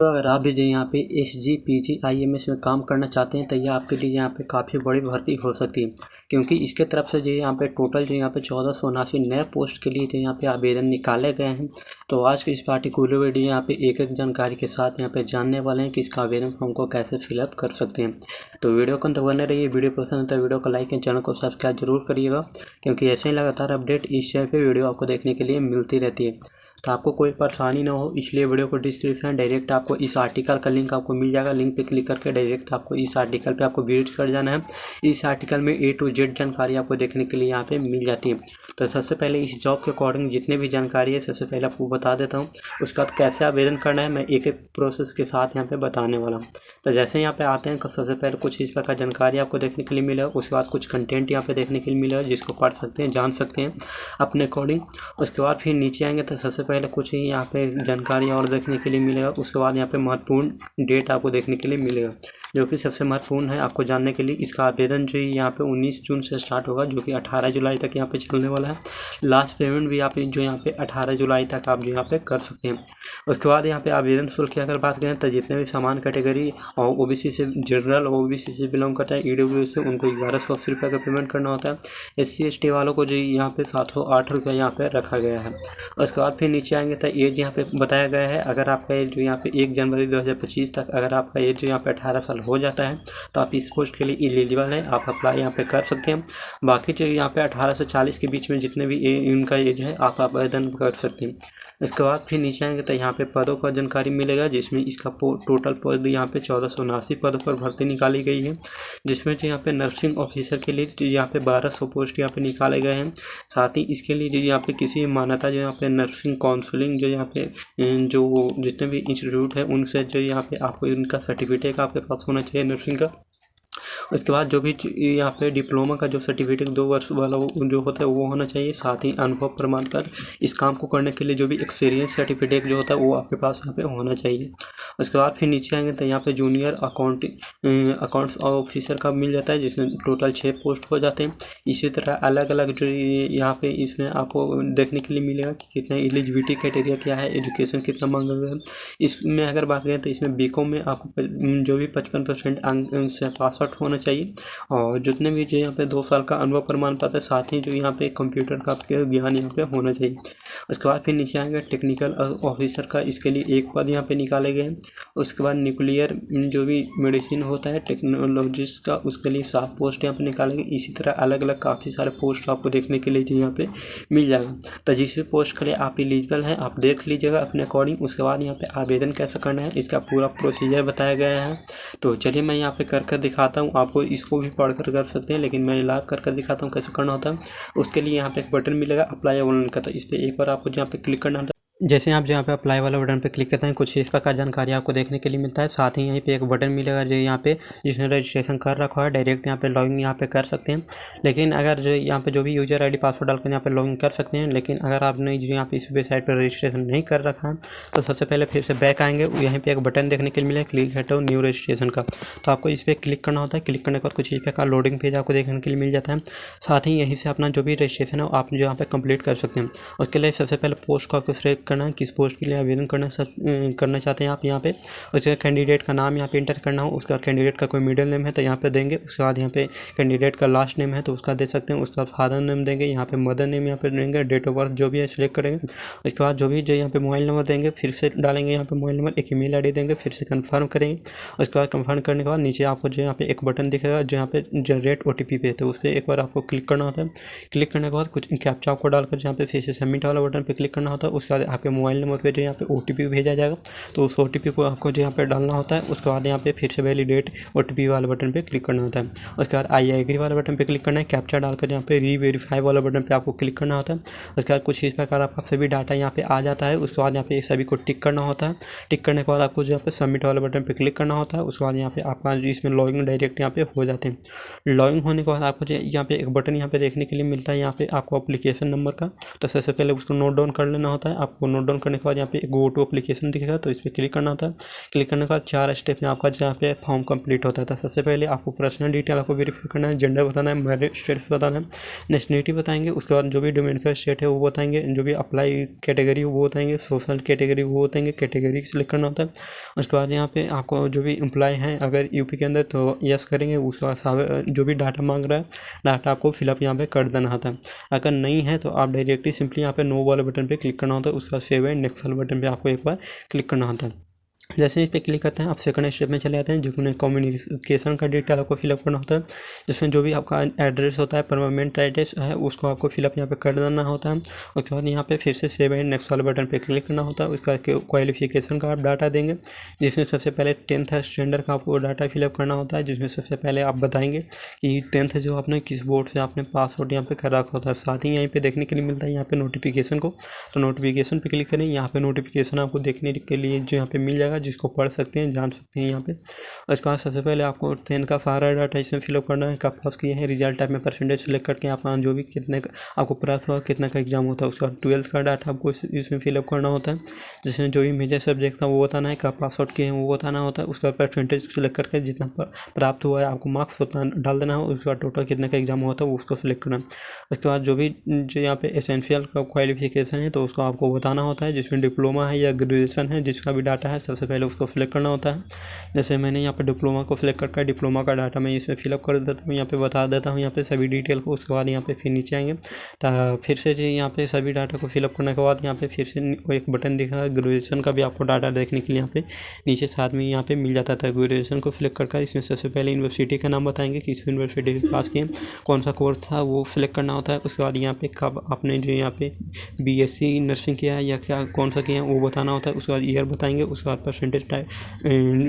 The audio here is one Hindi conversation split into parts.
तो अगर आप भी जो यहाँ पे SGPGIMS में काम करना चाहते हैं तो ये आपके लिए यहाँ पे काफ़ी बड़ी भर्ती हो सकती है, क्योंकि इसके तरफ से जो यहाँ पे टोटल जो यहाँ पे 1479 नए पोस्ट के लिए जो यहाँ पे आवेदन निकाले गए हैं। तो आज की इस पार्टिकुलर वीडियो यहाँ पे एक एक जानकारी के साथ यहाँ पे जानने वाले हैं कि इसका आवेदन फॉर्म को कैसे फिलअप कर सकते हैं। तो वीडियो को अंत बने रहिए। वीडियो पसंद है तो वीडियो को लाइक एंड चैनल को सब्सक्राइब जरूर करिएगा, क्योंकि ऐसे ही लगातार अपडेट इस चैनल पर वीडियो आपको देखने के लिए मिलती रहती है। तो आपको कोई परेशानी ना हो, इसलिए वीडियो को डिस्क्रिप्शन डायरेक्ट आपको इस आर्टिकल का लिंक आपको मिल जाएगा। लिंक पे क्लिक करके डायरेक्ट आपको इस आर्टिकल पे आपको विजिट कर जाना है। इस आर्टिकल में A to Z जानकारी आपको देखने के लिए यहाँ पे मिल जाती है। तो सबसे पहले इस जॉब के अकॉर्डिंग जितने भी जानकारी है सबसे पहले आपको बता देता हूँ। उसके बाद कैसे आवेदन करना है मैं एक एक प्रोसेस के साथ यहाँ पे बताने वाला हूँ। तो जैसे यहाँ पे आते हैं तो सबसे पहले कुछ इस प्रकार जानकारी आपको देखने के लिए मिलेगा। उसके बाद कुछ कंटेंट यहाँ पे देखने के लिए मिलेगा जिसको पढ़ सकते हैं, जान सकते हैं अपने अकॉर्डिंग। उसके बाद फिर नीचे आएंगे तो सबसे पहले कुछ ही यहाँ पे जानकारी और देखने के लिए मिलेगा। उसके बाद यहाँ पे महत्वपूर्ण डेट आपको देखने के लिए मिलेगा, जो कि सबसे महत्वपूर्ण है आपको जानने के लिए। इसका आवेदन जो यहाँ पे 19 जून से स्टार्ट होगा, जो कि 18 जुलाई तक यहाँ पे चलने वाला है। लास्ट पेमेंट भी आप जो यहाँ पे 18 जुलाई तक आप जो यहाँ पे कर सकते हैं। उसके बाद यहाँ पे आवेदन शुल्क की अगर बात करें तो जितने भी समान कैटेगरी और OBC से जनरल और OBC से बिलोंग करता है, EWS से, उनको 1180 रुपये का पेमेंट करना होता है। SC ST वालों को जो यहाँ पे 708 रुपये यहाँ पे रखा गया है। उसके बाद फिर नीचे आएंगे तो एज यहाँ पे बताया गया है। अगर आपका एज जो यहाँ पे 1 जनवरी 2025 तक अगर आपका एज जो यहाँ पे 18 साल हो जाता है तो आप इस पोस्ट के लिए एलिजिबल हैं, आप अप्लाई यहाँ पे कर सकते हैं। बाकी जो यहाँ पे 18 से 40 के बीच में जितने भी उनका एज है आप आवेदन कर सकते हैं। इसके बाद फिर नीचे आएंगे तो यहाँ पे पदों का जानकारी मिलेगा, जिसमें इसका टोटल पद यहाँ पे 1479 पदों पर भर्ती निकाली गई है, जिसमें जो यहाँ पे नर्सिंग ऑफिसर के लिए यहाँ पे 1200 पोस्ट यहाँ पे निकाले गए हैं। साथ ही इसके लिए जो यहाँ पे किसी मान्यता जो यहाँ पे नर्सिंग काउंसलिंग जो यहाँ पे जो जितने भी इंस्टीट्यूट है उनसे जो यहाँ पे आपको इनका सर्टिफिकेट आपके पास होना चाहिए नर्सिंग का। उसके बाद जो भी यहाँ पे डिप्लोमा का जो सर्टिफिकेट 2 वर्ष वाला जो होता है वो होना चाहिए। साथ ही अनुभव प्रमाण पत्र, इस काम को करने के लिए जो भी एक्सपीरियंस सर्टिफिकेट जो होता है वो आपके पास यहाँ पे होना चाहिए। उसके बाद फिर नीचे आएंगे तो यहाँ पे जूनियर अकाउंट्स ऑफिसर का मिल जाता है, जिसमें टोटल 6 पोस्ट हो जाते हैं। इसी तरह अलग अलग जो यहाँ पे इसमें आपको देखने के लिए मिलेगा कि कितना एलिजिबिलिटी क्राइटेरिया क्या है, एजुकेशन कितना मांगा गया है। इसमें अगर बात करें तो इसमें BCom में आपको जो भी 55% अंक से पास आउट होना चाहिए, और जितने भी जो यहाँ पे 2 साल का अनुभव प्रमाण पत्र, साथ ही जो यहाँ पे कंप्यूटर का ज्ञान यहाँ पे होना चाहिए। उसके बाद फिर नीचे आएंगे टेक्निकल ऑफिसर का, इसके लिए 1 पद यहाँ पे निकाले गए हैं। उसके बाद न्यूक्लियर जो भी मेडिसिन होता है टेक्नोलॉजिस्ट का, उसके लिए 7 पोस्ट यहाँ पे निकाले गए। इसी तरह अलग अलग काफ़ी सारे पोस्ट आपको देखने के लिए यहाँ पे मिल जाएगा। तो जिस भी पोस्ट के लिए आप एलिजिबल हैं आप देख लीजिएगा अपने अकॉर्डिंग। उसके बाद यहाँ पे आवेदन कैसे करना है इसका पूरा प्रोसीजर बताया गया है। तो चलिए मैं यहाँ पे कर दिखाता हूँ, आपको इसको भी पढ़कर कर सकते हैं, लेकिन मैं लाइव कर दिखाता हूँ कैसे करना होता है। उसके लिए यहाँ पे एक बटन मिलेगा अप्लाई ऑनलाइन का, तो इस पर एक बार आपको यहाँ पे क्लिक करना होता है। जैसे आप यहाँ पे अप्लाई वाला बटन पे क्लिक करते हैं कुछ इस प्रकार जानकारी आपको देखने के लिए मिलता है। साथ ही यहीं पे एक बटन मिलेगा जो यहाँ पे जिसने रजिस्ट्रेशन कर रखा है, डायरेक्ट यहाँ पे लॉगिन यहाँ पे कर सकते हैं। लेकिन अगर जो यहाँ पे जो भी यूजर ID पासवर्ड डालकर यहाँ पे लॉगिन कर सकते हैं, लेकिन अगर आपने जो यहाँ पे इस वेबसाइट पर रजिस्ट्रेशन नहीं कर रखा है तो सबसे पहले फिर से बैक आएंगे। यहाँ पे एक बटन देखने के लिए मिलेगा क्लिक हेट न्यू रजिस्ट्रेशन का, तो आपको इस पर क्लिक करना होता है। क्लिक करने के बाद कुछ इस प्रकार लोडिंग पेज आपको देखने के लिए मिल जाता है। साथ ही यहीं से अपना जो भी रजिस्ट्रेशन है आप जो यहाँ पे कंप्लीट कर सकते हैं। उसके लिए सबसे पहले पोस्ट को आपको सिलेक्ट करना है, किस पोस्ट के लिए आवेदन करना चाहते हैं आप यहाँ पे। उसके कैंडिडेट का नाम यहाँ पे इंटर करना हो। उसका कैंडिडेट का कोई मिडिल नेम है तो यहाँ पे देंगे। उसके बाद यहाँ पे कैंडिडेट का लास्ट नेम है तो उसका दे सकते हैं। उसका फादर नेम देंगे, यहाँ पे मदर नेम यहाँ पे देंगे, डेट ऑफ बर्थ जो भी है सिलेक्ट करेंगे। उसके बाद जो भी जो यहाँ पे मोबाइल नंबर देंगे, फिर से डालेंगे यहाँ पे मोबाइल नंबर, एक ईमेल ID देंगे, फिर से कंफर्म करेंगे। उसके बाद कंफर्म करने के बाद नीचे आपको जो यहाँ पे एक बटन दिखेगा जो यहाँ पे जनरेट OTP पे, तो उस पर एक बार आपको क्लिक करना होता है। क्लिक करने के बाद कुछ कैप्चा आपको डालकर यहाँ पे फिर से सबमिट वाला बटन पे क्लिक करना होता है। उसके बाद आपके मोबाइल नंबर पे जो यहाँ पे OTP भेजा जाएगा, तो उस OTP को आपको जो यहाँ पे डालना होता है। उसके बाद यहाँ पे फिर से वैलिडेट OTP वाले बटन पे क्लिक करना होता है। उसके बाद आई एग्री वाले बटन पे क्लिक करना है। कैप्चा डालकर यहाँ पे रीवेरीफाई वाला बटन पे आपको क्लिक करना होता है। उसके बाद कुछ इस प्रकार आपका सभी डाटा यहाँ पे आ जाता है। उसके बाद यहाँ पे सभी को टिक करना होता है। टिक करने के बाद आपको जो यहाँ पे सबमिट वाले बटन पे क्लिक करना होता है। उसके बाद यहाँ पे आपका इसमें लॉगिन डायरेक्ट यहाँ पे हो जाते हैं। लॉगिन होने के बाद आपको यहाँ पे एक बटन यहाँ पे देखने के लिए मिलता है, यहाँ पे आपको एप्लीकेशन नंबर का, तो सबसे पहले उसको नोट डाउन कर लेना होता है। आपको नोट डाउन करने के बाद यहाँ पे गो टू एप्लीकेशन दिखेगा, तो इस पर क्लिक करना होता है। क्लिक करने के बाद 4 स्टेप में आपका जहाँ पे फॉर्म कंप्लीट होता है। तो सबसे पहले आपको पर्सनल डिटेल आपको वेरीफाई करना है, जेंडर बताना है, मैरिज स्टेटस बताना है, नेशनलिटी बताएंगे, उसके बाद जो भी डोमिसाइल स्टेट है वो बताएंगे, जो भी अप्लाई कैटेगरी वो बताएंगे, सोशल कैटेगरी वो बताएंगे, कैटेगरी सेलेक्ट करना होता है। उसके बाद यहाँ पे आपको जो भी एम्प्लॉय हैं अगर यूपी के अंदर तो यस करेंगे, उसके बाद जो भी डाटा मांग रहा है डाटा आपको फिलअप यहाँ पे कर देना होता है। अगर नहीं है तो आप डायरेक्टली सिंपली यहाँ पे नो वाले बटन पे क्लिक करना होता है, उसके बाद सेव एंड नेक्स्ट वाले बटन पे आपको एक बार क्लिक करना होता है। जैसे इस पर क्लिक करते हैं आप सेकंड स्टेप में चले जाते हैं, जिसमें कम्युनिकेशन का डिटेल आपको फिलअप करना होता है, जिसमें जो भी आपका एड्रेस होता है, परमानेंट एड्रेस है, उसको आपको फिलअप यहाँ पे कर देना होता है। उसके बाद यहाँ पे फिर से सेव एंड नेक्स्ट वाले बटन पे क्लिक करना होता है। उसका क्वालिफिकेशन का आप डाटा देंगे, जिसमें सबसे पहले 10th स्टैंडर्ड का आपको डाटा फिलअप करना होता है, जिसमें सबसे पहले आप बताएंगे कि 10th जो आपने किस बोर्ड से आपने पास आउट यहाँ पे कर रखा होता है। साथ ही यहाँ पे देखने के लिए मिलता है यहाँ पे नोटिफिकेशन को, तो नोटिफिकेशन पे क्लिक करें। यहाँ पे नोटिफिकेशन आपको देखने के लिए जो यहाँ पे मिल जाएगा, जिसको पढ़ सकते हैं, जान सकते हैं यहाँ पे। उसके बाद सबसे पहले आपको 10th का सारा डाटा इसमें फिलअप करना है, कब पास किए हैं, रिजल्ट टाइप में परसेंटेज सेलेक्ट करके अपना जो भी कितने का आपको प्राप्त हुआ, कितना का एग्जाम होता है। उसके बाद 12th का डाटा आपको इसमें फिलअप करना होता है, जिसमें जो भी मेजर सब्जेक्ट था वो बताना है, कब पास आउट किए हैं वो बताना होता है। उसके बाद परसेंटेज सेलेक्ट करके जितना प्राप्त हुआ है आपको मार्क्स उतना डाल देना है। उसके बाद टोटल कितने का एग्जाम होता है वो उसको सिलेक्ट करना है। उसके बाद जो भी जो यहाँ पे एसेंशियल का क्वालिफिकेशन है तो उसको आपको बताना होता है, जिसमें डिप्लोमा है या ग्रेजुएशन है, जिसका भी डाटा है सबसे पहले उसको सिलेक्ट करना होता है। जैसे मैंने यहाँ पे डिप्लोमा को सिलेक्ट करके डिप्लोमा का डाटा मैं इसमें फिलअप कर देता हूँ, यहाँ पे बता देता हूँ यहाँ पे सभी डिटेल को। उसके बाद यहाँ पे फिर नीचे आएंगे तो फिर से जो यहाँ पे सभी डाटा को फिलअप करने के बाद यहाँ पे फिर से एक बटन दिखा, ग्रेजुएशन का भी आपको डाटा देखने के लिए यहाँ पे नीचे साथ में यहाँ पे मिल जाता था। ग्रेजुएशन को सिलेक्ट करके इसमें सबसे पहले यूनिवर्सिटी का नाम बताएंगे, किस यूनिवर्सिटी से पास किए, कौन सा कोर्स था वो सिलेक्ट करना होता है। उसके बाद यहाँ पे कब आपने जो यहाँ पे BSc नर्सिंग किया है या क्या कौन सा किया है वो बताना होता है। उसके बाद ईयर बताएंगे। उसके बाद परसेंटेज टाइप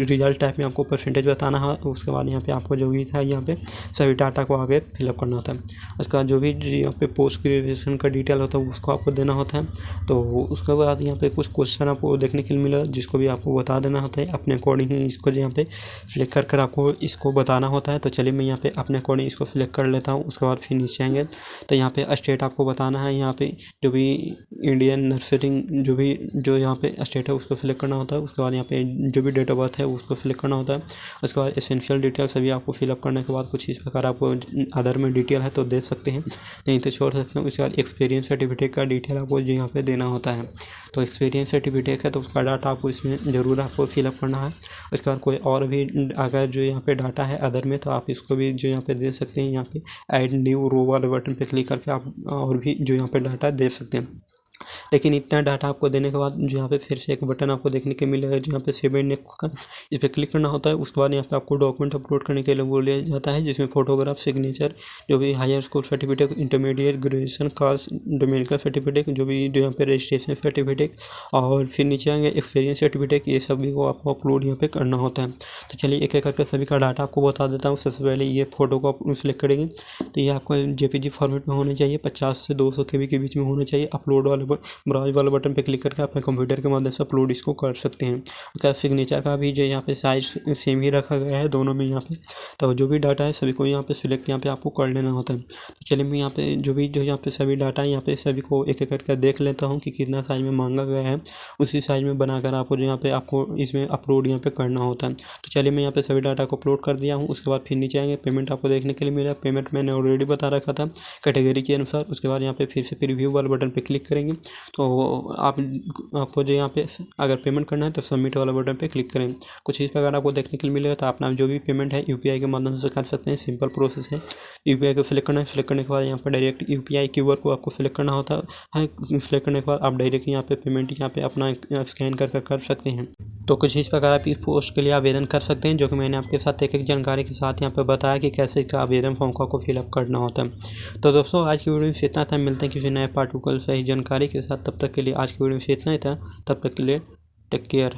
रिजल्ट टाइप में आपको परसेंटेज बताना है। उसके बाद यहाँ पे आपको जो भी था यहाँ पे सभी डाटा को आगे फिलअप करना होता है। उसके बाद जो भी यहाँ पे पोस्ट ग्रेजुएशन का डिटेल होता है उसको आपको देना होता है। तो उसके बाद यहाँ पे कुछ क्वेश्चन आपको देखने के लिए मिला, जिसको भी आपको बता देना होता है अपने अकॉर्डिंग ही इसको यहाँ पे सिलेक्ट कर आपको इसको बताना होता है। तो चलिए मैं यहाँ पे अपने अकॉर्डिंग इसको सिलेक्ट कर लेता हूँ। उसके बाद फिर नीचे आएंगे तो यहाँ पे स्टेट आपको बताना है, यहाँ पे जो भी इंडियन नर्सिंग जो यहाँ पे स्टेट है उसको सिलेक्ट करना होता है। उसके बाद यहाँ पे जो भी डेट ऑफ बर्थ है उसको सिलेक्ट करना होता है। उसके बाद एसेंशियल डिटेल सभी आपको फिलअप करने के बाद कुछ इस प्रकार आपको अदर में डिटेल है तो दे सकते हैं, नहीं तो छोड़ सकते हैं। उसके बाद एक्सपीरियंस सर्टिफिकेट का डिटेल आपको जो यहाँ पे देना होता है। तो एक्सपीरियंस सर्टिफिकेट है तो उसका डाटा आपको इसमें ज़रूर आपको फिलअप करना है। उसके बाद कोई और भी अगर जो यहाँ पे डाटा है अदर में तो आप इसको भी जो यहाँ पे दे सकते हैं। यहाँ पे ऐड न्यू रो वाले बटन पे क्लिक करके आप और भी जो यहाँ पे डाटा दे सकते हैं। लेकिन इतना डाटा आपको देने के बाद जो यहाँ पे फिर से एक बटन आपको देखने के मिलेगा, जो यहाँ पे सेव एंड नेक्स्ट का इस पर क्लिक करना होता है। उसके बाद यहाँ पे आपको डॉक्यूमेंट अपलोड करने के लिए बोला जाता है, जिसमें फोटोग्राफ, सिग्नेचर, जो भी higher school certificate, intermediate, graduation, caste, medical certificate, जो यहाँ पे रजिस्ट्रेशन सर्टिफिकेट और फिर नीचे आएंगे एक्सपीरियंस सर्टिफिकेट, ये सभी को आपको अपलोड यहाँ पे करना होता है। तो चलिए एक एक करके सभी का डाटा आपको बता देता हूँ। सबसे पहले ये फोटो को आप सिलेक्ट करेंगे तो ये आपको JPG फॉर्मेट में होना चाहिए, 50 से 200 KB के बीच में होना चाहिए। अपलोड वाले ब्राउज वाले बटन पे क्लिक करके अपने कंप्यूटर के माध्यम से अपलोड इसको कर सकते हैं। उसका सिग्नेचर का भी जो यहाँ पे साइज सेम ही रखा गया है दोनों में यहाँ पे। तो जो भी डाटा है सभी को यहाँ पे सिलेक्ट यहाँ पे आपको कर लेना होता है। तो चलिए मैं यहाँ पे जो यहाँ पे सभी डाटा है यहाँ पे सभी को एक एक करके देख लेता हूँ कि कितना साइज में मांगा गया है, उसी साइज में बनाकर आपको जो यहाँ पे आपको इसमें अपलोड यहाँ पे करना होता है। तो चलिए मैं यहाँ पे सभी डाटा को अपलोड कर दिया हूँ। उसके बाद फिर नीचे आएंगे, पेमेंट आपको देखने के लिए मिला। पेमेंट मैंने ऑलरेडी बता रखा था कैटेगरी के अनुसार। उसके बाद यहाँ पे फिर से प्रीव्यू वाले बटन पे क्लिक करेंगे तो आपको जो यहाँ पे अगर पेमेंट करना है तो सबमिट वाला बटन पे क्लिक करें। कुछ इस प्रकार आपको देखने के लिए मिलेगा। तो अपना जो भी पेमेंट है UPI के माध्यम से कर सकते हैं, सिंपल प्रोसेस है। UPI को सिलेक्ट करना है, सिलेक्ट करने के बाद यहाँ पर डायरेक्ट UPI QR को आपको सिलेक्ट करना होता है। सिलेक्ट करने के बाद आप डायरेक्ट यहाँ पे पेमेंट यहाँ पे अपना स्कैन कर सकते हैं। तो कुछ इस प्रकार आप इस पोस्ट के लिए आवेदन कर सकते हैं, जो कि मैंने आपके साथ एक जानकारी के साथ यहाँ पे बताया कि कैसे इसका आवेदन फॉर्म को फिलअप करना होता है। तो दोस्तों आज की वीडियो में इतना था, मिलते हैं किसी नए पार्ट को सही जानकारी के साथ। तब तक के लिए आज की वीडियो में इतना ही था, तब तक के लिए टेक केयर।